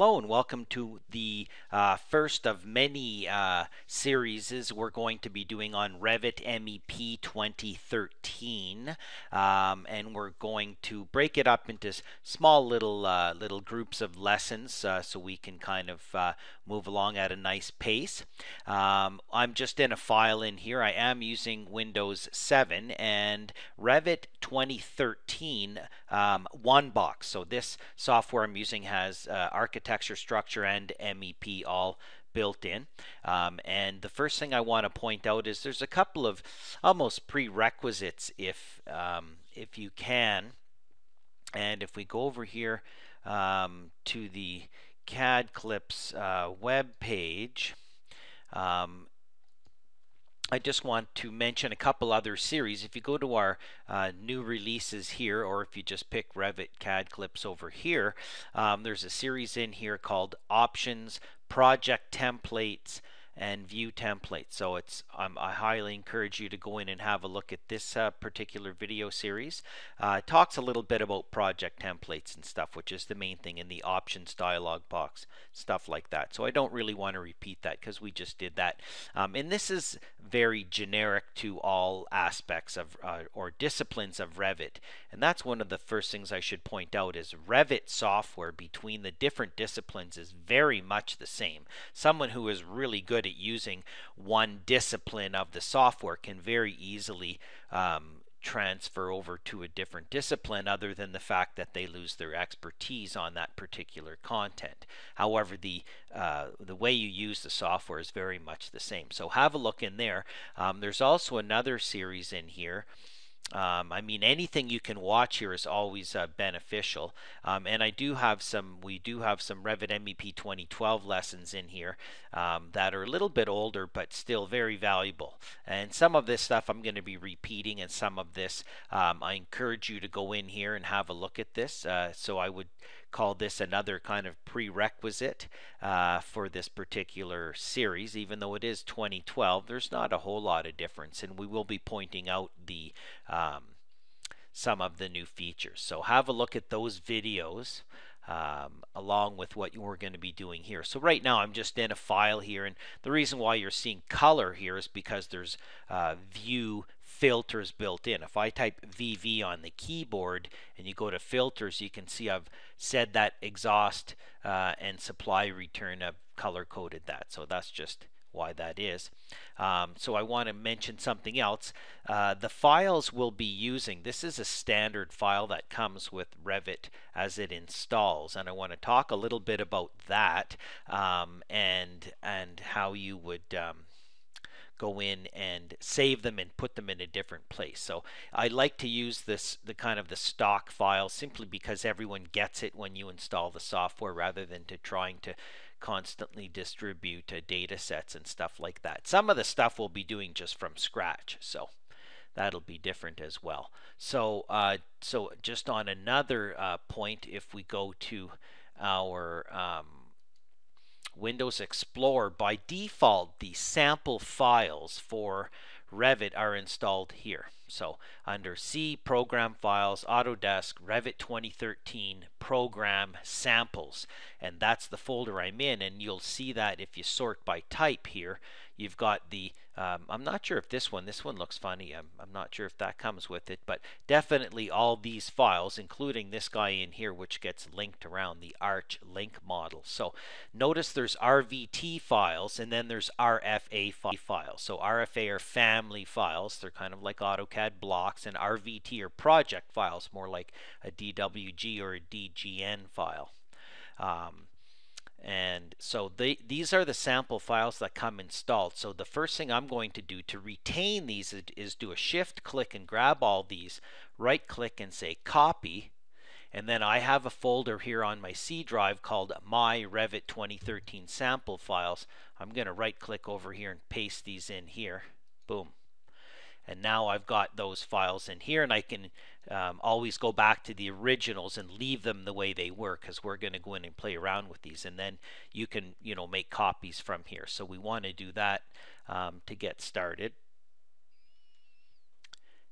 Hello and welcome to the first of many series we're going to be doing on REVIT MEP 2013, and we're going to break it up into small little groups of lessons so we can kind of move along at a nice pace. I'm just in a file in here. I am using Windows 7 and REVIT 2013 one box. So this software I'm using has architecture, structure, and MEP all built in. And the first thing I want to point out is there's a couple of almost prerequisites if you can. And if we go over here to the CADclips web page, I just want to mention a couple other series. If you go to our new releases here, or if you just pick REVIT CADclips over here, there's a series in here called Options, Project Templates, and View Templates. So I highly encourage you to go in and have a look at this particular video series. It talks a little bit about project templates and stuff, which is the main thing in the options dialog box, stuff like that. So I don't really want to repeat that because we just did that. And this is very generic to all aspects of or disciplines of REVIT. And that's one of the first things I should point out is REVIT software between the different disciplines is very much the same. Someone who is really good at using one discipline of the software can very easily transfer over to a different discipline, other than the fact that they lose their expertise on that particular content. However, the way you use the software is very much the same. So have a look in there. There's also another series in here. I mean, anything you can watch here is always beneficial. And we do have some REVIT MEP 2012 lessons in here that are a little bit older, but still very valuable. And some of this stuff I'm going to be repeating, and some of this I encourage you to go in here and have a look at this. So I would call this another kind of prerequisite for this particular series. Even though it is 2012, there's not a whole lot of difference, and we will be pointing out the some of the new features. So have a look at those videos along with what we're going to be doing here. So right now I'm just in a file here, and the reason why you're seeing color here is because there's view filters built in. If I type VV on the keyboard and you go to filters, you can see I've said that exhaust and supply return, I've color coded that. So that's just why that is. So I want to mention something else. The files we'll be using, this is a standard file that comes with REVIT as it installs, and I want to talk a little bit about that and how you would go in and save them and put them in a different place. So I like to use the kind of the stock file simply because everyone gets it when you install the software, rather than trying to constantly distribute data sets and stuff like that. Some of the stuff we'll be doing just from scratch, so that'll be different as well. So so just on another point, if we go to our Windows Explorer, by default the sample files for REVIT are installed here. So under C, Program Files, Autodesk, REVIT 2013, Program Samples, and that's the folder I'm in. And you'll see that if you sort by type here, you've got the I'm not sure if this one looks funny. I'm not sure if that comes with it, but definitely all these files, including this guy in here, which gets linked around, the Arch link model. So notice there's RVT files, and then there's RFA files. So RFA are family files. They're kind of like AutoCAD blocks, and RVT are project files, more like a DWG or a DGN file. And so these are the sample files that come installed. So the first thing I'm going to do to retain these is do a shift click and grab all these, right click and say copy, and then I have a folder here on my C drive called My REVIT 2013 Sample Files. I'm going to right click over here and paste these in here. Boom. And now I've got those files in here, and I can always go back to the originals and leave them the way they were, because we're going to go in and play around with these, and then you can make copies from here. So we want to do that to get started.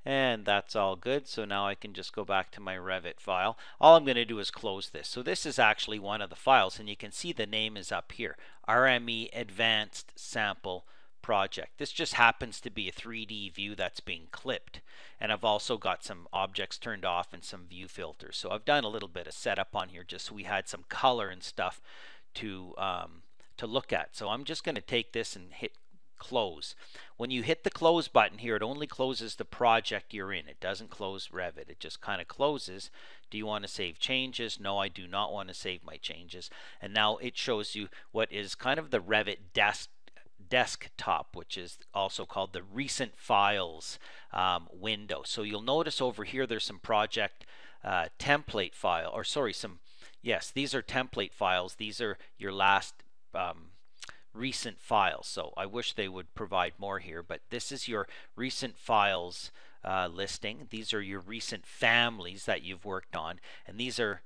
And that's all good. So now I can just go back to my Revit file. All I'm going to do is close this. So this is actually one of the files, and you can see the name is up here, RME Advanced Sample Project. This just happens to be a 3D view that's being clipped, and I've also got some objects turned off and some view filters. So I've done a little bit of setup on here just so we had some color and stuff to look at. So I'm just going to take this and hit close. When you hit the close button here, it only closes the project you're in. It doesn't close Revit. It just kind of closes. Do you want to save changes? No, I do not want to save my changes. And now it shows you what is kind of the Revit desktop, which is also called the recent files window. So you'll notice over here there's some project template file, or sorry, yes, these are template files. These are your last recent files. So I wish they would provide more here, but this is your recent files listing. These are your recent families that you've worked on, and these are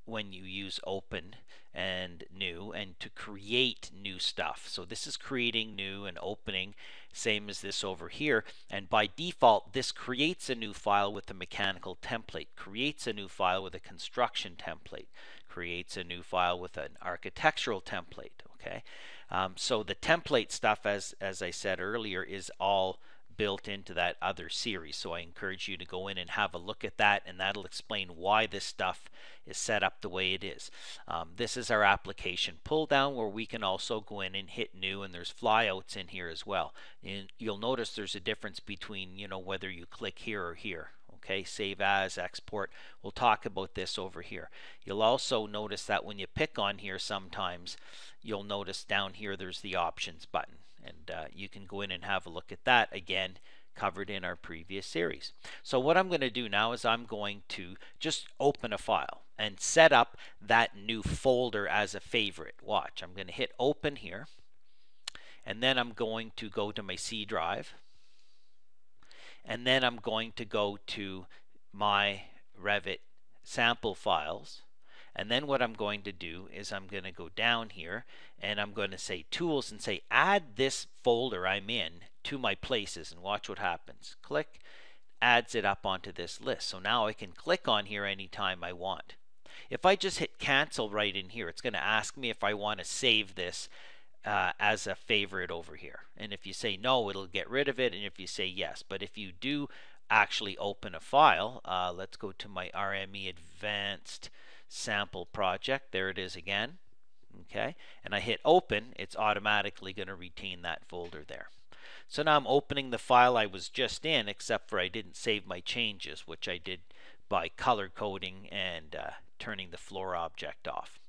when you use open and new and to create new stuff. So this is creating new and opening, same as this over here, and by default this creates a new file with a mechanical template, creates a new file with a construction template, creates a new file with an architectural template. Okay, so the template stuff, as I said earlier, is all built into that other series. So I encourage you to go in and have a look at that, and that'll explain why this stuff is set up the way it is. This is our application pull down, where we can also go in and hit new, and there's flyouts in here as well. And you'll notice there's a difference between, you know, whether you click here or here. Okay, save as, export. We'll talk about this over here. You'll also notice that when you pick on here, sometimes you'll notice down here there's the options button, and you can go in and have a look at that, again covered in our previous series. So what I'm going to do now is I'm going to just open a file and set up that new folder as a favorite. Watch, I'm going to hit open here, and then I'm going to go to my C drive, and then I'm going to go to my Revit sample files. And then what I'm going to do is I'm going to go down here and I'm going to say tools and say add this folder I'm in to my places, and watch what happens. Click, adds it up onto this list. So now I can click on here anytime I want. If I just hit cancel right in here, it's going to ask me if I want to save this as a favorite over here. And if you say no, it'll get rid of it, and if you say yes. But if you do actually open a file, let's go to my RME Advanced Sample Project. There it is again. Okay, and I hit open, it's automatically going to retain that folder there. So now I'm opening the file I was just in, except for I didn't save my changes, which I did by color coding and turning the floor object off.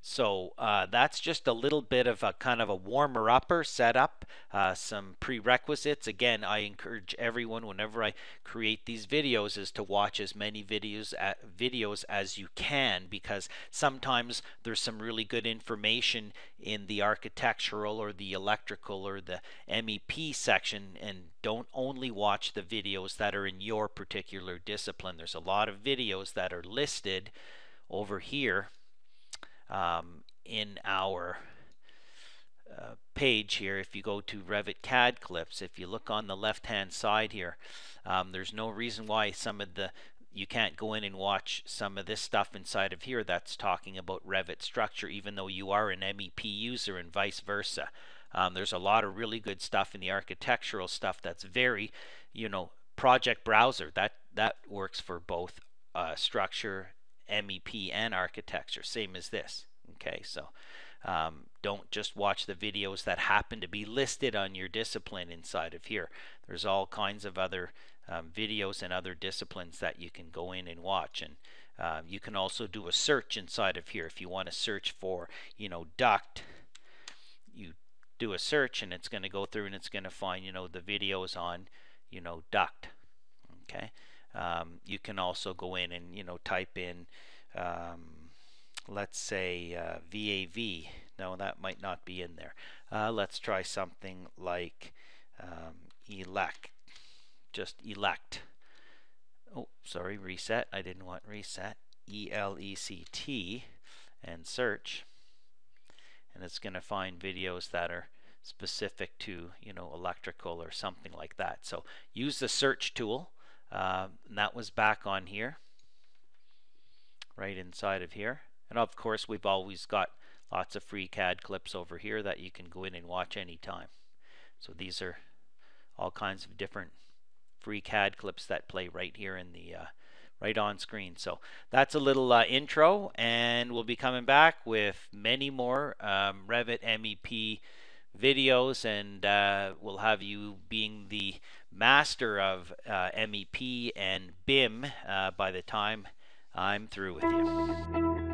So that's just a little bit of a kind of a warmer-upper setup, some prerequisites. Again, I encourage everyone whenever I create these videos is to watch as many videos as you can, because sometimes there's some really good information in the architectural or the electrical or the MEP section, and don't only watch the videos that are in your particular discipline. There's a lot of videos that are listed over here in our page here. If you go to Revit CADclips, if you look on the left hand side here, there's no reason why you can't go in and watch some of this stuff inside of here that's talking about Revit structure, even though you are an MEP user, and vice versa. There's a lot of really good stuff in the architectural stuff that's very, you know, project browser that works for both structure, MEP, and architecture, same as this. Okay, so don't just watch the videos that happen to be listed on your discipline inside of here. There's all kinds of other videos and other disciplines that you can go in and watch, and you can also do a search inside of here. If you want to search for, you know, duct, you do a search and it's going to go through and it's going to find, you know, the videos on, you know, duct. Okay. You can also go in and, you know, type in let's say VAV. No, that might not be in there. Let's try something like elect. Just elect. Oh, sorry, reset. I didn't want reset. ELECT, and search. And it's going to find videos that are specific to, you know, electrical or something like that. So use the search tool. And that was back on here, right inside of here. And of course, we've always got lots of free CAD clips over here that you can go in and watch anytime. So these are all kinds of different free CAD clips that play right here in the right on screen. So that's a little intro, and we'll be coming back with many more Revit MEP videos, and we'll have you being the master of MEP and BIM by the time I'm through with you.